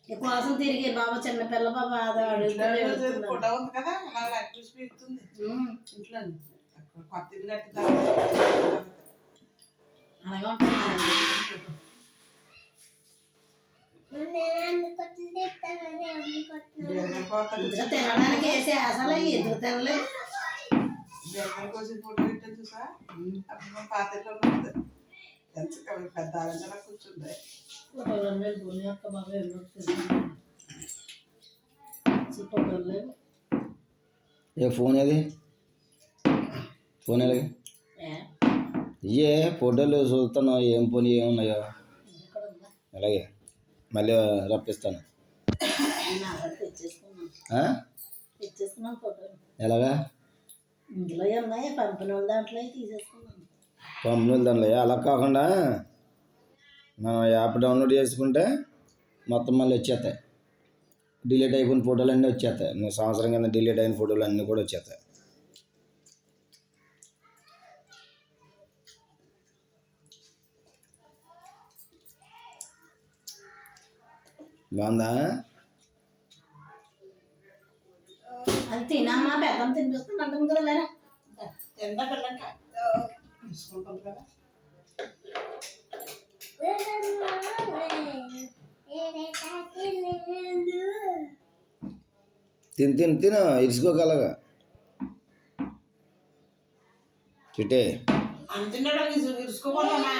కోసం తిరిగి బాబా చిన్న పిల్ల బాబా ఫోటో ఉంది కదా అలా చూపిస్తుంది ఇంట్లో కొత్త ఇల్లు కట్టిన అలాగే ఉంటుంది. తినడానికి వేసే అసలు ఎందుకు తినలేదు కోసం ఫోటో పెట్టాను చూసా అప్పుడు పాత పెద్ద ఆలోచన కూర్చుంది ఏ ఫోన్ అది ఫోన్ ఎలాగే ఇయే ఫోటోలు చూస్తున్నావు ఏం ఫోన్ ఏమున్నాయో అలాగే మళ్ళీ రప్పిస్తాను ఎలాగా ఇందులో ఉన్నాయి పంపిన వాళ్ళ దాంట్లో తీసేసుకున్నాను పంపిణీలు దాంట్లో అలా కాకుండా మనం యాప్ డౌన్లోడ్ చేసుకుంటే మొత్తం మళ్ళీ వచ్చేస్తాయి డిలీట్ అయిపోయిన ఫోటోలు అన్నీ వచ్చేస్తాయి నువ్వు సంవత్సరం కింద డిలీట్ అయిన ఫోటోలు అన్నీ కూడా వచ్చేస్తాయి బాగుందా అది తినమ్మా పెద్దమ్మ తినిపిస్తుంది అంటుంది కదా లేరా ఎంత పిల్లక తీసుకుంటాం కదా తిను ఇరుచుకోగలగా చిటే అంటున్నాడు ఇరుసుకోకూడదమ్మా